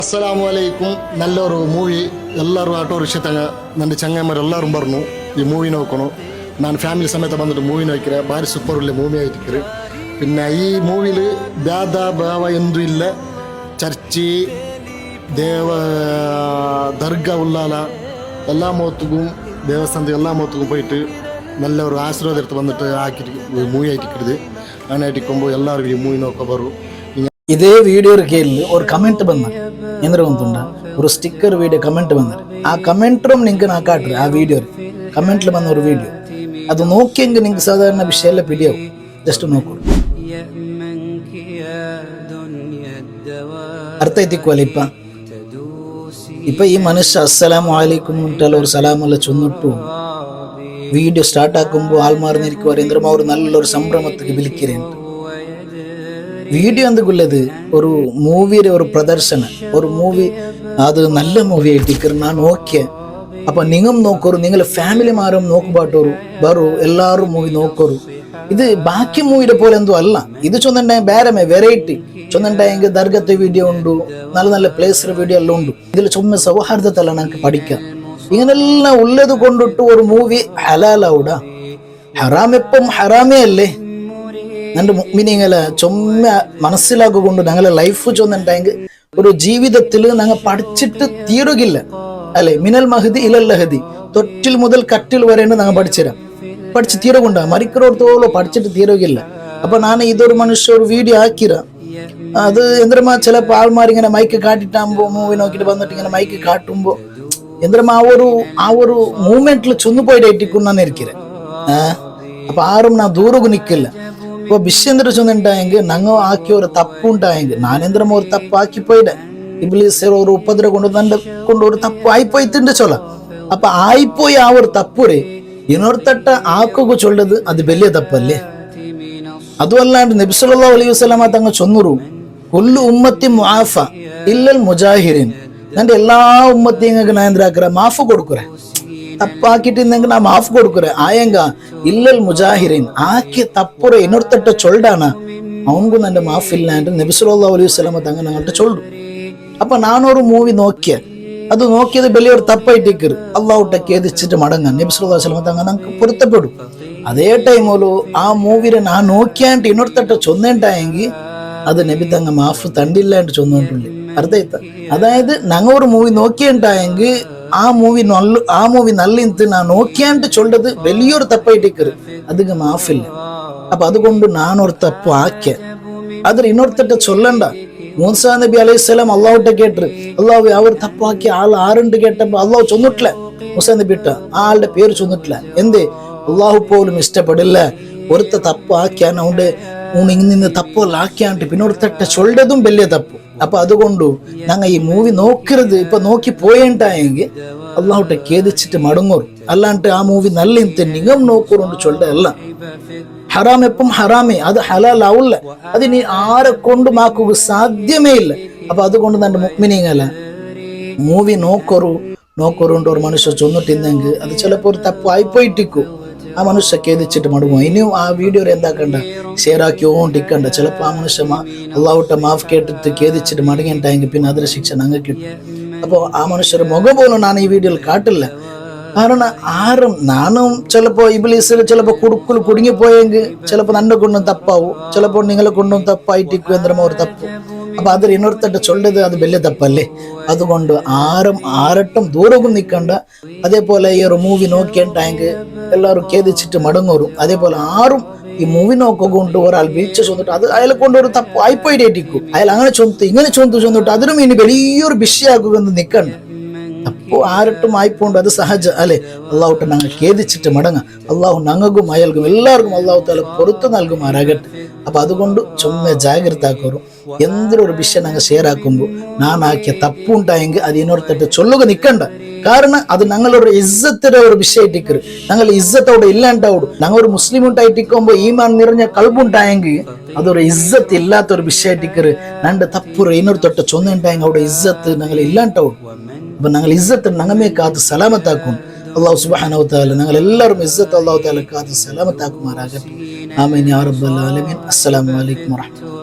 ಅಸ್ಸಲಾಮು ಅಲೈಕುಂ. ನಲ್ಲೊರು movie ಎಲ್ಲರೂ auto rickshaw ನನ್ನ ಚಂಗಮ್ಮರೆಲ್ಲರೂ burn ಈ ಮೂವಿ ನೋಡ್ಕೊನು. ನಾನು ಫ್ಯಾಮಿಲಿ ಸಮೇತ ಬಂದಿട്ട് ಮೂವಿ നോക്കിരെ ಭಾರಿ ಸೂಪರ್ ഉള്ള മൂവി ആയിരിക്കും. പിന്നെ ഈ മൂവിയിൽ ഭേദ ഭാവ എന്തും ഇല്ല. ചർച്ച് ദർഗ ഉള്ളാല എല്ലാ മുഖത്തും ദേവസ്ഥാനത്ത് എല്ലാ മുഖത്തും പോയിട്ട് നല്ല ഒരു ആശീർവാദം എടുത്ത് വന്നിട്ട് ആക്കിയിട്ട് മൂവി ആയിട്ടിരിക്കുന്നത്. അങ്ങനെ ആയിട്ടിരിക്കുമ്പോൾ എല്ലാവരും ഈ മൂവി നോക്കാൻ പറയും. ಇದೇ ವಿಡಿಯೋ ಕೇಳಿ ಅವ್ರು ಕಮೆಂಟ್ ಬಂದ ಎಂದ್ರೆ ಒಂದುಂಡ ഒരു ಸ್ಟಿಕ್ಕರ್ ವಿಡಿಯೋ ಕಮೆಂಟ್ ಬಂದರು. ಆ ಕಮೆಂಟ್ರೂ ನಿಂಗೆ ನಾ ಕಾಟ್ರಿ ಆ ವಿಡಿಯೋ ಕಮೆಂಟ್ಲಿ ಬಂದ ഒരു ವಿಡಿಯೋ ಅದು നോക്കിയെങ്കിൽ നിങ്ങൾക്ക് സാധാരണ വിഷയമെല്ലാം പിടിയാവും. ജസ്റ്റ് നോക്കൂ, ಅರ್ಥ ಐತಿಕ್ವಲ್ಲ. ഇപ്പൊ ഈ മനുഷ്യ അസ്സലാമു അലൈക്കും എന്നിട്ടുള്ള ഒരു സലാമെല്ലാം ചൊന്നിട്ടു വീഡിയോ സ്റ്റാർട്ട് ആക്കുമ്പോൾ ആൾമാർന്നിരിക്കും പറയുമ്പോൾ അവർ നല്ലൊരു സംഭ്രമത്തേക്ക് വിളിக்கிறேன். വീഡിയോ എന്തൊക്കെയുള്ളത് ഒരു മൂവിയുടെ ഒരു പ്രദർശനം, ഒരു മൂവി അത് നല്ല മൂവി ആയിട്ട് ഞാൻ നോക്കിയ. അപ്പൊ നിങ്ങൾ നോക്കോರು, നിങ്ങളെ ഫാമിലിമാരും നോക്കുപാട്ടോರು ಬರು എല്ലാവരും മൂവി നോക്കോರು. ഇത് ബാക്കി മൂവിയുടെ പോലെ എന്തോ അല്ല. ഇത് ചൊന്നുണ്ടായ ಬೇರೆ ವೆರೈಟಿ ചൊന്നുണ്ടായെങ്കിൽ ദർഗത്തെ വീഡിയോ ഉണ്ട്, നല്ല നല്ല പ്ലേസ് വീഡിയോ എല്ലാം ഉണ്ട്. ഇതിൽ ചുമ്മാ സൗഹാർദ്ദത്തല്ല നമുക്ക് പഠിക്കാം. ഇങ്ങനെല്ലാം ഉള്ളത് കൊണ്ടിട്ട് ഒരു മൂവി ഹലാലാവൂടാ? ഹറാം എപ്പം ഹറാമേ അല്ലേ? എൻ്റെ മുഅ്മിനീങ്ങളെ ചൊമ്മ മനസ്സിലാക്കുകൊണ്ട് ഞങ്ങളെ ലൈഫ് ചൊന്നുണ്ടായെങ്കിൽ ഒരു ജീവിതത്തിൽ ഞങ്ങൾ പഠിച്ചിട്ട് തീരുകില്ല അല്ലെ. മിനൽ മഹദി ഇലൽ ലഹദി, തൊട്ടിൽ മുതൽ കട്ടിൽ വരെയാണ് ഞങ്ങൾ പഠിച്ചുതരാം. പഠിച്ച് തീരുകൊണ്ട മരിക്കറോടത്തോളം പഠിച്ചിട്ട് തീരുകില്ല. അപ്പൊ ನಾನು ഇതൊരു മനുഷ്യ ഒരു വീഡിയോ ആക്കിര അത് എന്തിനാ ചിലപ്പോൾ ആൾമാരിങ്ങനെ മൈക്ക് കാട്ടിട്ടാകുമ്പോ മൂവി നോക്കിയിട്ട് വന്നിട്ട് ഇങ്ങനെ മൈക്ക് കാട്ടുമ്പോ എന്തിനാ ആ ഒരു മൂവ്മെന്റിൽ ചൊന്നു പോയിട്ടായിരിക്കും ഇരിக்கிறேன். അപ്പൊ ആരും ഞാൻ ദൂരക്ക് നിൽക്കില്ല. ഇപ്പൊ വിഷയം ചൊന്നുണ്ടായെങ്കിൽ ഞങ്ങൾ ആക്കിയ ഒരു തപ്പുണ്ടായെങ്കിൽ ഞാൻ എന്തിനും ഒരു തപ്പ് ആക്കിപ്പോയിടെ ഇബ്ലീസ് ഒരു ഉപദ്ര കൊണ്ട് ഒരു തപ്പ് ആയിപ്പോയിട്ടുണ്ട് ചൊല്ല. അപ്പൊ ആയിപ്പോയി ആ ഒരു തപ്പുരെ ഇനോർത്തട്ട ആക്കുക ചൊല്ലത് അത് വലിയ തപ്പല്ലേ? അതുമല്ലാണ്ട് നബി സല്ലല്ലാഹു അലൈഹി വസല്ലമ തങ്ങൾ ചൊന്നൂರು കുല്ലു ഉമ്മത്തി മുആഫ ഇല്ലൽ മുജാഹിരീൻ. എൻ്റെ എല്ലാ ഉമ്മത്തിങ്ങൾക്ക് ഞാൻ എന്താക്കറ മാഫ് കൊടുക്കുറേ. ತಪ್ಪಾಕಿಟ್ಟಿಂದಂಗೆ ನಾ ಮಾಫ್ ಕೊಡ್ಕುರೆ ಆಯಂಗ ಇಲ್ಲಲ್ ಮುಜಾಹಿರೀನ್ ಆಕೆ ತಪ್ಪುರ ಇನ್ನೊರ್ತಟ್ಟ ಚೊಲ್ಡಾನ ಅವನಿಗೂ ನನ್ನ ಮಾಫ್ ಇಲ್ಲ ಅಂತ ನಬಿ ಸಲ್ಲಲ್ಲಾಹು ಅಲೈಹಿ ವಸಲ್ಲಮ ತಂಗ ನಂಗಂಟ ಚೊಲ್ಡು. അപ്പൊ നാനൊരു മൂവി നോക്കിയ അത് നോക്കിയത് വലിയൊരു തപ്പായിട്ടിക്കറ് അള്ളാഹുട്ട കേദിച്ചിട്ട് മടങ്ങാൻ നബി സല്ലല്ലാഹു അലൈഹി വസല്ലമ തങ്ങ നമുക്ക് പൊരുത്തപ്പെടും. അതേ ടൈമോലു ആ മൂവിനെ ഞാൻ നോക്കിയാണ്ട് ಇನ್ನೊರ್ತಟ್ಟ ചൊന്നേണ്ടായെങ്കിൽ അത് നബി തങ്ങ മാഫ് തണ്ടില്ല എന്ന് ചൊന്നോണ്ടുള്ളി. അർത്ഥ അതായത് ഞങ്ങ ഒരു മൂവി നോക്കിയുണ്ടായെങ്കിൽ ആ മൂവി നല്ലിಂತ ನಾನು നോക്കിയാണ്ട് ചൊല്ലത് വലിയൊരു തപ്പായിട്ടിക്കറ് അതിಗೆ മാഫില്ല. അപ്പൊ അതുകൊണ്ട് നാനൊരു തപ്പ് ആക്കിയ അದ್ರ ಇನ್ನೊರ್ತಟ್ಟ ചൊല്ലണ്ട. മൂസാ നബി അലൈഹിസ്സലാം അള്ളാഹുട്ട കേട്ടു അള്ളാഹു അവർ തപ്പാക്കി ആൾ ആറുണ്ട് കേട്ടപ്പോ അള്ളാഹു ചൊന്നിട്ടില്ല. മൂസാ നബി ഇട്ട ആ ആളുടെ പേര് ചൊന്നിട്ടില്ല. എന്തേ? അള്ളാഹു പോലും ഇഷ്ടപ്പെടില്ല ഒരുത്ത തപ്പ് ആക്കിയാൻ. അതുകൊണ്ട് ഇങ്ങനെ തപ്പല്ല ആക്കിയാണ്ട് പിന്നൊരുത്തട്ട ചൊല്ലതും വലിയ തപ്പ്. അപ്പൊ അതുകൊണ്ട് ഞങ്ങൾ ഈ മൂവി നോക്കരുത്. ഇപ്പൊ നോക്കി പോയിട്ടായെങ്കിൽ അള്ളാഹുട്ടെ കേദിച്ചിട്ട് മടങ്ങൂർ. അല്ലാണ്ട് ആ മൂവി നല്ലിಂತ നിങ്ങൾ നോക്കൂറുണ്ട് ചൊല്ലല്ല. ഹറാം എപ്പം ഹറാമേ, അത് ഹലാൽ ആവില്ല. അത് നീ ആരെ കൊണ്ടും ആക്കുക സാധ്യമേ ഇല്ല. അപ്പൊ അതുകൊണ്ട് ನನ್ನ മുഅ്മിനീങ്ങളെ മൂവി നോക്കറുണ്ട് ഒരു മനുഷ്യ ചൊന്നിട്ടിന്നെങ്കിൽ അത് ചിലപ്പോൾ ഒരു തപ്പ് ആയിപ്പോയിട്ടിക്കും. ആ മനുഷ്യ കേദിച്ചിട്ട് മടങ്ങും. ഇനിയും ആ വീഡിയോ എന്താക്കണ്ട, ഷെയർ ആക്കിയോണ്ടിക്കണ്ട. ചിലപ്പോൾ ആ മനുഷ്യ അള്ളാഹുട്ട മാഫ് കേട്ടിട്ട് കേദിച്ചിട്ട് മടങ്ങിയിട്ടായെങ്കിൽ പിന്നെ അതിന്റെ ശിക്ഷ ഞങ്ങൾക്ക് കിട്ടും. അപ്പോൾ ആ മനുഷ്യരുടെ മുഖം പോലും ഞാൻ ഈ വീഡിയോയിൽ കാട്ടില്ല. കാരണം ആരും നാനും ചിലപ്പോൾ ഇബ്ലീസിൽ ചിലപ്പോൾ കുടുക്കിൽ കുടുങ്ങിപ്പോയെങ്കിൽ ചിലപ്പോൾ നന്നെ കൊണ്ടും തപ്പാവും, ചിലപ്പോൾ നിങ്ങളെ കൊണ്ടും തപ്പായിട്ടിരിക്കും എന്തെങ്കിലും ഒരു തപ്പ്. അപ്പൊ അതിൽ ಇನ್ನೊರ್ತಟ್ಟ ചൊല്ലത് അത് വലിയ തപ്പല്ലേ? അതുകൊണ്ട് ആരട്ടും ദൂരവും നിൽക്കണ്ട. അതേപോലെ ഈ ഒരു മൂവി നോക്കിയിട്ടായെങ്കിൽ എല്ലാവരും കേദിച്ചിട്ട് മടങ്ങൂറും. അതേപോലെ ആരും ഈ മൂവി നോക്കൊണ്ട് ഒരാൾ വീഴ്ച ചൊന്നിട്ട് അത് അയാളെ കൊണ്ട് ഒരു തപ്പ് ആയിപ്പോയിട്ടേറ്റിക്കും. അയാൾ അങ്ങനെ ചൊന്ത് ഇങ്ങനെ ചൊന്നിട്ട് അതിനും ഇനി വലിയൊരു വിഷയാക്കുമെന്ന് നിൽക്കണ്ട. അപ്പോ ആരട്ടും ആയിപ്പോണ്ട് അത് സഹജ അല്ലെ? അള്ളാഹുട്ട ഞങ്ങൾ കേദിച്ചിട്ട് മടങ്ങാം. അള്ളാഹു ഞങ്ങൾക്കും അയാൾക്കും എല്ലാവർക്കും അള്ളാഹു താല പുറത്തു നൽകുമാറാകട്ടെ. അപ്പൊ അതുകൊണ്ട് ചുമ്മ ജാഗ്രത ആക്കോറും. എന്തൊരു വിഷയം ഞങ്ങൾ ഷെയർ ആക്കുമ്പോൾ ഞാൻ ആക്കിയ തപ്പുണ്ടായെങ്കിൽ അത് ಇನ್ನೊರ್ತಟ್ಟ ചൊല്ലുക നിൽക്കണ്ട. കാരണം അത് ഞങ്ങളൊരു ഇസ്സത്തിന്റെ ഒരു വിഷയമായിട്ടിക്കറ്. ഞങ്ങൾ ഇസ്സത്തോടെ ഇല്ലാണ്ടാവും. ഞങ്ങൾ ഒരു മുസ്ലിം ഉണ്ടായിട്ടിക്കുമ്പോ ഈമാൻ നിറഞ്ഞ കൽബുണ്ടായെങ്കിൽ അതൊരു ഇസ്സത്ത് ഇല്ലാത്തൊരു വിഷയമായിട്ടിക്കറ്. രണ്ട് തപ്പുറ ಇನ್ನೊರ್ತಟ್ಟ ചൊന്നുണ്ടായെങ്കിൽ അവിടെ ഇസ്സത്ത് ഞങ്ങൾ ഇല്ലാണ്ടാവും. അപ്പൊ ഞങ്ങൾ ഇസ്സത്ത് ഞങ്ങമേ കാത്ത് സലാമത്താക്കും. അള്ളാഹു സുബ്ഹാനഹു വ തആല ഞങ്ങൾ എല്ലാവരും ഇസ്സത്ത് അള്ളാഹു തആല കാത്ത് സലാമത്താക്കുമാറാകട്ടെ. ആമീൻ യാ റബ്ബൽ ആലമീൻ. അസ്സലാമു അലൈക്കും വറഹ്മത്തുള്ളാഹി.